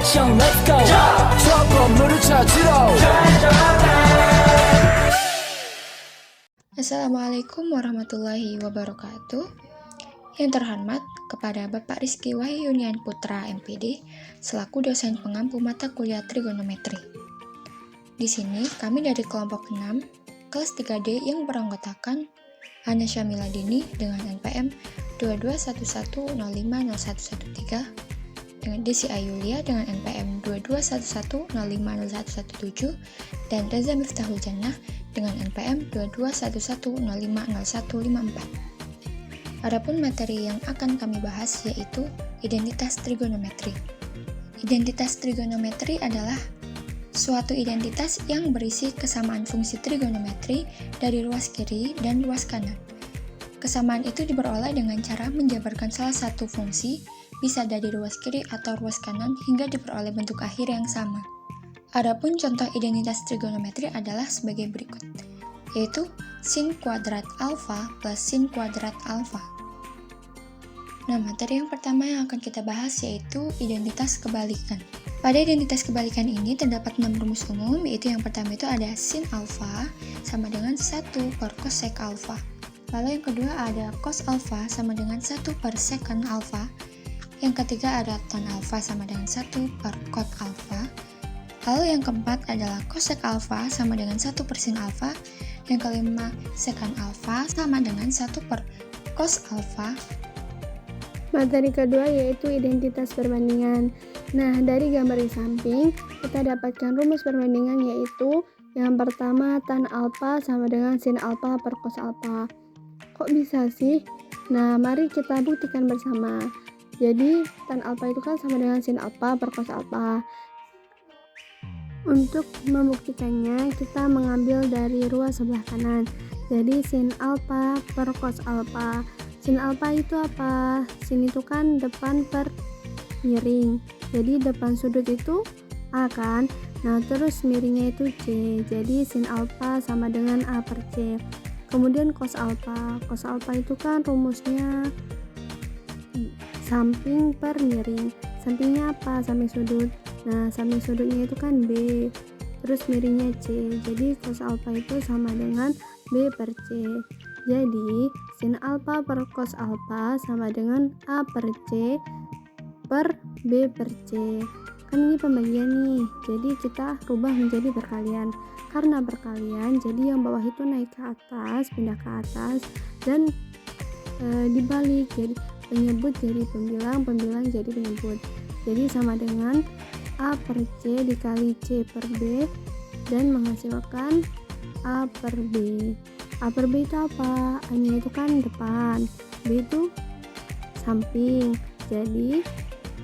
action, let's go. trouble 찾으러. Assalamualaikum warahmatullahi wabarakatuh. Yang terhormat kepada Bapak Rizky Wahyunian Putra MPD selaku dosen pengampu mata kuliah trigonometri. Di sini kami dari kelompok 6 kelas 3D yang beranggotakan Hana Syamiladini dengan NPM 2211050113, dengan Desi Ayulia dengan NPM 2211050117, dan Reza Miftahul Jannah dengan NPM 2211050154. Adapun materi yang akan kami bahas yaitu identitas trigonometri. Identitas trigonometri adalah suatu identitas yang berisi kesamaan fungsi trigonometri dari ruas kiri dan ruas kanan. Kesamaan itu diperoleh dengan cara menjabarkan salah satu fungsi, bisa dari ruas kiri atau ruas kanan hingga diperoleh bentuk akhir yang sama. Adapun contoh identitas trigonometri adalah sebagai berikut, yaitu sin kuadrat alfa plus sin kuadrat alfa. Nah, materi yang pertama yang akan kita bahas yaitu identitas kebalikan. Pada identitas kebalikan ini terdapat 6 rumus umum, yaitu yang pertama itu ada sin alfa sama dengan 1 per cosec alfa. Lalu yang kedua ada cos alfa sama dengan 1 per secant alfa. Yang ketiga ada tan alfa sama dengan 1 per cot alfa. Lalu yang keempat adalah cosec alfa sama dengan 1 per sin alfa. Yang kelima secant alfa sama dengan 1 per cos alfa. Materi kedua yaitu identitas perbandingan. Nah, dari gambar di samping, kita dapatkan rumus perbandingan yaitu yang pertama tan alfa sama dengan sin alfa per cos alfa. Kok bisa sih? Nah, mari kita buktikan bersama. Jadi, tan alfa itu kan sama dengan sin alfa per cos alfa. Untuk membuktikannya, kita mengambil dari ruas sebelah kanan. Jadi, sin alfa per cos alfa. Sin alfa itu apa? Sin itu kan depan per miring. Jadi depan sudut itu A kan? Nah, terus miringnya itu C. Jadi sin alfa sama dengan A per C. Kemudian cos alfa. Cos alfa itu kan rumusnya samping per miring. Sampingnya apa? Samping sudut. Nah, samping sudutnya itu kan B. Terus miringnya C. Jadi cos alfa itu sama dengan B per C. Jadi, sin alfa per cos alfa sama dengan A per C per B per C. Kan ini pembagian nih, jadi kita rubah menjadi perkalian. Karena perkalian, jadi yang bawah itu naik ke atas, pindah ke atas, dan dibalik. Jadi penyebut jadi pembilang, pembilang jadi penyebut. Jadi sama dengan A per C dikali C per B, dan menghasilkan A per B. A per B itu apa? A-nya itu kan depan, B itu samping. Jadi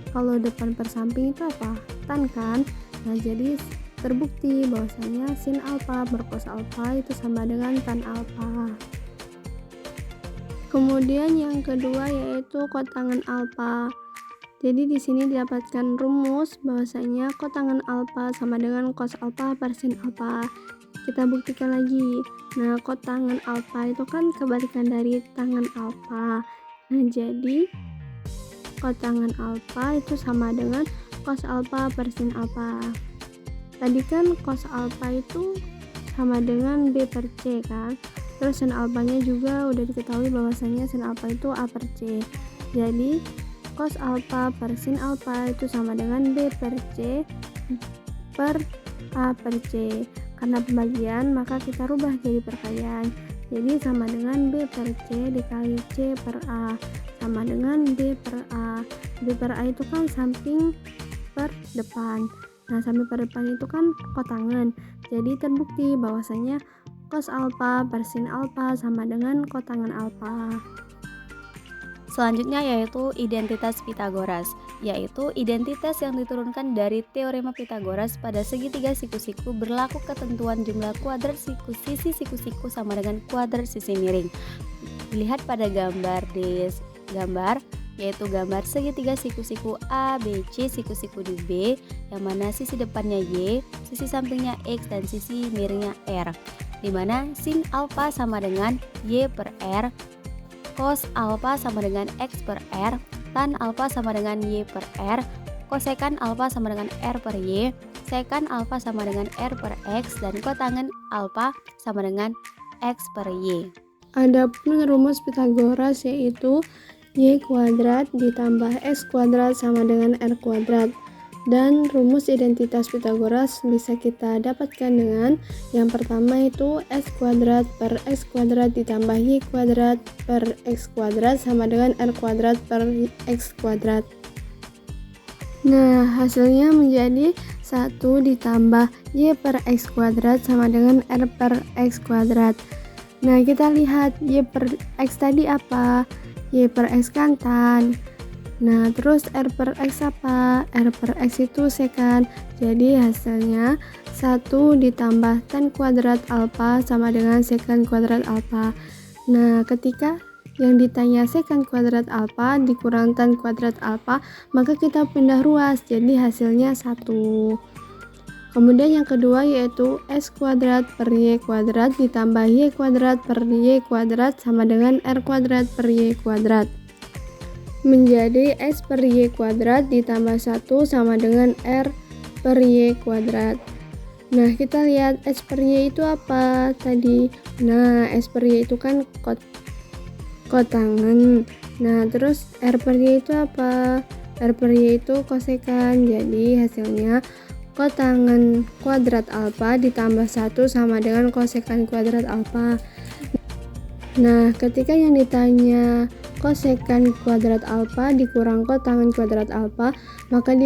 kalau depan per samping itu apa? Tan kan? Nah, jadi terbukti bahwasanya sin alfa per cos alfa itu sama dengan tan alfa. Kemudian yang kedua yaitu kotangan alfa. Jadi di sini didapatkan rumus bahwasanya kotangan alfa sama dengan cos alfa per sin alfa. Kita buktikan lagi. Nah, kotangan alfa itu kan kebalikan dari tangan alfa. Nah, jadi kotangan alfa itu sama dengan cos alfa per sin alfa. Tadi kan cos alfa itu sama dengan B per C kan. Terus sin alfanya juga udah diketahui bahwasanya sin alfa itu A per C. Jadi cos alfa per sin alfa itu sama dengan B per C per A per C. Karena pembagian, maka kita rubah jadi perkalian. Jadi sama dengan B per C dikali C per A sama dengan B per A. B per A itu kan samping per depan. Nah, samping per depan itu kan kotangan. Jadi terbukti bahwasanya cos alfa per sin alfa sama dengan kotangan alfa. Selanjutnya yaitu identitas Pitagoras, yaitu identitas yang diturunkan dari teorema Pitagoras pada segitiga siku-siku berlaku ketentuan jumlah kuadrat sisi siku-siku sama dengan kuadrat sisi miring. Dilihat pada gambar di gambar, yaitu gambar segitiga siku-siku A, B, C, siku-siku di B, yang mana sisi depannya Y, sisi sampingnya X, dan sisi miringnya R, di mana sin alfa sama dengan Y per R, cos alfa sama dengan X per R, tan alfa sama dengan Y per R, kosekan alfa sama dengan R per Y, sekan alfa sama dengan R per X, dan kotangen alfa sama dengan X per Y. Adapun rumus Pythagoras yaitu Y kuadrat ditambah X kuadrat sama dengan R kuadrat. Dan rumus identitas Pythagoras bisa kita dapatkan dengan yang pertama itu X kuadrat per X kuadrat ditambah Y kuadrat per X kuadrat sama dengan R kuadrat per X kuadrat. Nah, hasilnya menjadi 1 ditambah Y per X kuadrat sama dengan R per X kuadrat. Nah, kita lihat Y per X tadi apa? Y per X kan tan. Nah, terus R per X apa? R per X itu sekan. Jadi hasilnya 1 ditambah tan kuadrat alfa sama dengan sekan kuadrat alfa. Nah, ketika yang ditanya sekan kuadrat alfa dikurang tan kuadrat alfa, maka kita pindah ruas. Jadi hasilnya 1. Kemudian yang kedua yaitu S kuadrat per Y kuadrat ditambah Y kuadrat per Y kuadrat sama dengan R kuadrat per Y kuadrat. Menjadi S per Y kuadrat ditambah 1 sama dengan R per Y kuadrat. Nah, kita lihat S per Y itu apa tadi? Nah, S per Y itu kan kotangen. Nah, terus R per Y itu apa? R per Y itu kosekan. Jadi hasilnya kotangen kuadrat alfa ditambah 1 sama dengan kosekan kuadrat alfa. Nah, ketika yang ditanya kosekan kuadrat alfa dikurang kotangen kuadrat alfa, maka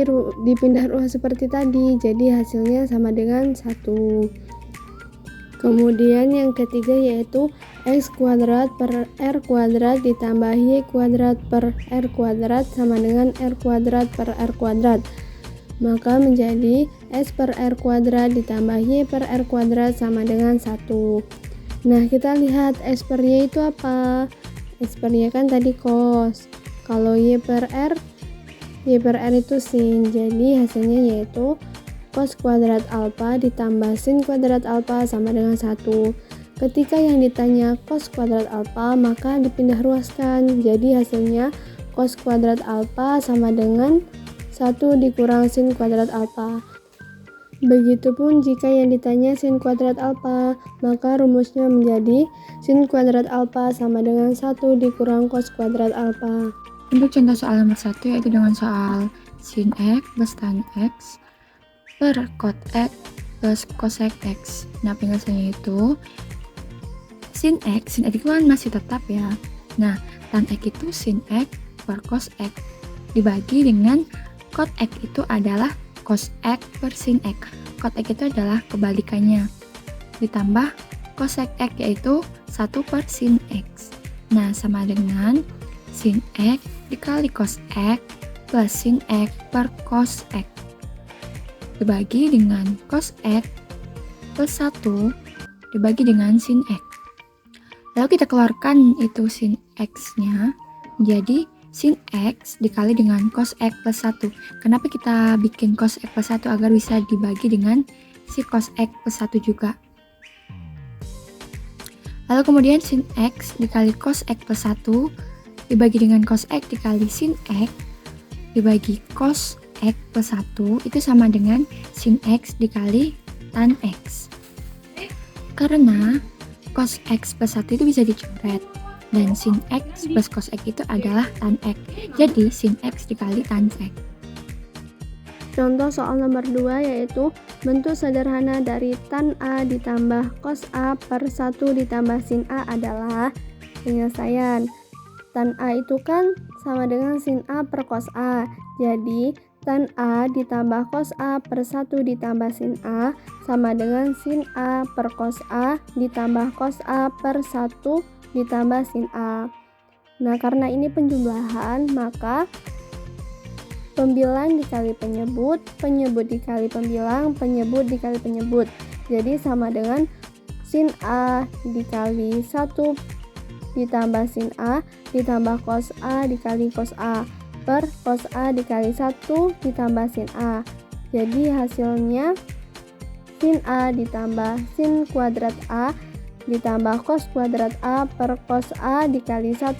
dipindah ruas seperti tadi. Jadi hasilnya sama dengan 1. Kemudian yang ketiga yaitu X kuadrat per R kuadrat ditambah Y kuadrat per R kuadrat sama dengan R kuadrat per R kuadrat. Maka menjadi S per R kuadrat ditambah Y per R kuadrat sama dengan 1. Nah, kita lihat S per Y itu apa? S per Y kan tadi cos. Kalau Y per R itu sin. Jadi hasilnya yaitu cos kuadrat alfa ditambah sin kuadrat alfa sama dengan 1. Ketika yang ditanya cos kuadrat alfa, maka dipindah ruaskan. Jadi hasilnya cos kuadrat alfa sama dengan 1 dikurang sin kuadrat alfa. Begitupun jika yang ditanya sin kuadrat alfa, maka rumusnya menjadi sin kuadrat alfa sama dengan 1 dikurang cos kuadrat alfa. Untuk contoh soal nomor 1 yaitu dengan soal sin X plus tan X per cot X plus cosec X. Nah, penjelasannya itu sin X itu kan masih tetap ya. Nah, tan X itu sin X per cos X dibagi dengan cot X itu adalah cos X per sin X. Cot X itu adalah kebalikannya. Ditambah cosec X yaitu 1 per sin X. Nah, sama dengan sin X dikali cos X plus sin X per cos X. Dibagi dengan cos X plus 1 dibagi dengan sin X. Lalu kita keluarkan itu sin X-nya menjadi sin X dikali dengan cos X plus 1. Kenapa kita bikin cos X plus 1? Agar bisa dibagi dengan si cos X plus 1 juga. Lalu kemudian sin X dikali cos X plus 1 dibagi dengan cos X dikali sin X dibagi cos X plus 1 itu sama dengan sin X dikali tan X. Karena cos X plus 1 itu bisa dicoret. Dan sin X plus cos X itu adalah tan X. Jadi sin X dikali tan X. Contoh soal nomor 2 yaitu bentuk sederhana dari tan A ditambah cos A per 1 ditambah sin A adalah penyelesaian. Tan A itu kan sama dengan sin A per cos A. Jadi tan A ditambah cos A per 1 ditambah sin A sama dengan sin A per cos A ditambah cos A per 1 ditambah sin A. Nah, karena ini penjumlahan, maka pembilang dikali penyebut, penyebut dikali pembilang, penyebut dikali penyebut. Jadi sama dengan sin A dikali 1 ditambah sin A ditambah cos A dikali cos A per cos A dikali 1 ditambah sin A. Jadi hasilnya sin A ditambah sin kuadrat A ditambah cos kuadrat A per cos A dikali 1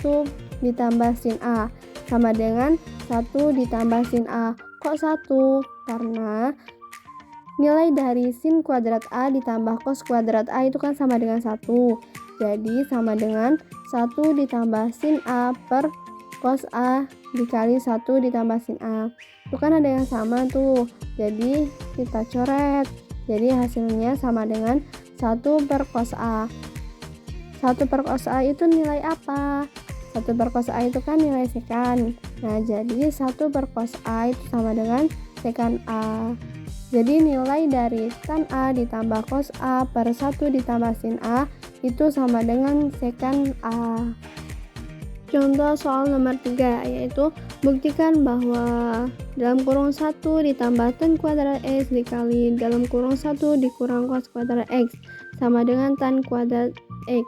ditambah sin A sama dengan 1 ditambah sin A. Kok 1? Karena nilai dari sin kuadrat A ditambah cos kuadrat A itu kan sama dengan 1. Jadi sama dengan 1 ditambah sin A per cos A dikali 1 ditambah sin A. Itu kan ada yang sama tuh. Jadi kita coret. Jadi hasilnya sama dengan 1 per cos A. 1 per cos A itu nilai apa? 1 per cos A itu kan nilai sekan. Nah, jadi 1 per cos A itu sama dengan sekan A. Jadi nilai dari tan A ditambah cos A per 1 ditambah sin A itu sama dengan sekan A. Contoh soal nomor 3 yaitu buktikan bahwa dalam kurung 1 ditambah tan kuadrat X dikali dalam kurung 1 dikurang cos kuadrat X sama dengan tan kuadrat X.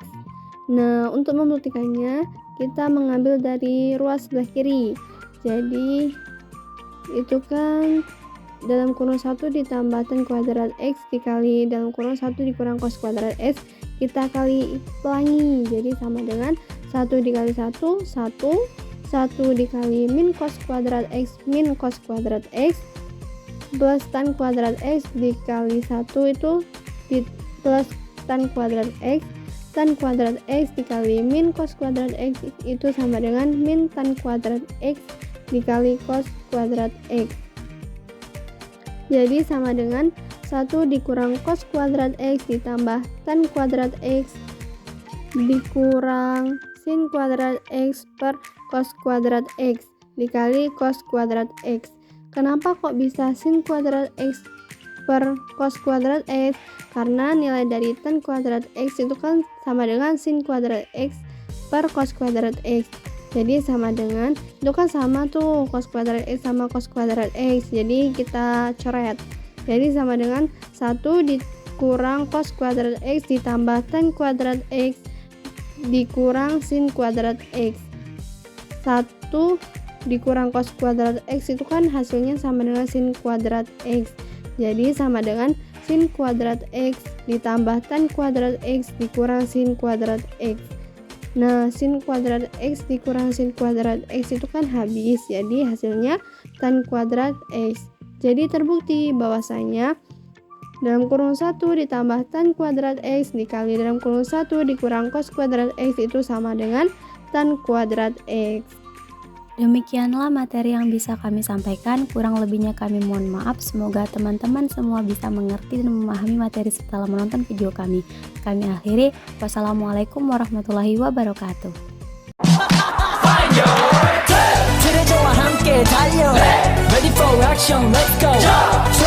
Nah, untuk membuktikannya kita mengambil dari ruas sebelah kiri. Jadi itu kan dalam kurung 1 ditambah tan kuadrat X dikali dalam kurung 1 dikurang cos kuadrat X, kita kali pelangi, jadi sama dengan 1 dikali 1, 1 dikali min cos kuadrat X min cos kuadrat X plus tan kuadrat X dikali 1 itu plus tan kuadrat X dikali min cos kuadrat X itu sama dengan min tan kuadrat X dikali cos kuadrat X. Jadi sama dengan 1 dikurang cos kuadrat X ditambah tan kuadrat X dikurang sin kuadrat X per cos kuadrat X dikali cos kuadrat X. Kenapa kok bisa sin kuadrat X per cos kuadrat X? Karena nilai dari tan kuadrat X itu kan sama dengan sin kuadrat X per cos kuadrat X. Jadi sama dengan, itu kan sama tuh cos kuadrat X sama cos kuadrat X. Jadi kita coret. Jadi sama dengan 1 dikurang cos kuadrat X ditambah tan kuadrat X dikurang sin kuadrat X. 1 dikurang cos kuadrat X itu kan hasilnya sama dengan sin kuadrat X. Jadi sama dengan sin kuadrat X ditambah tan kuadrat X dikurang sin kuadrat X. Nah, sin kuadrat X dikurang sin kuadrat X itu kan habis. Jadi hasilnya tan kuadrat X. Jadi terbukti bahwasanya dalam kurung 1 ditambah tan kuadrat X dikali dalam kurung 1 dikurang cos kuadrat X itu sama dengan tan kuadrat X. Demikianlah materi yang bisa kami sampaikan, kurang lebihnya kami mohon maaf. Semoga teman-teman semua bisa mengerti dan memahami materi setelah menonton video kami. Kami akhiri, wassalamualaikum warahmatullahi wabarakatuh. 트레저와 함께 달려 Ready for action, let's go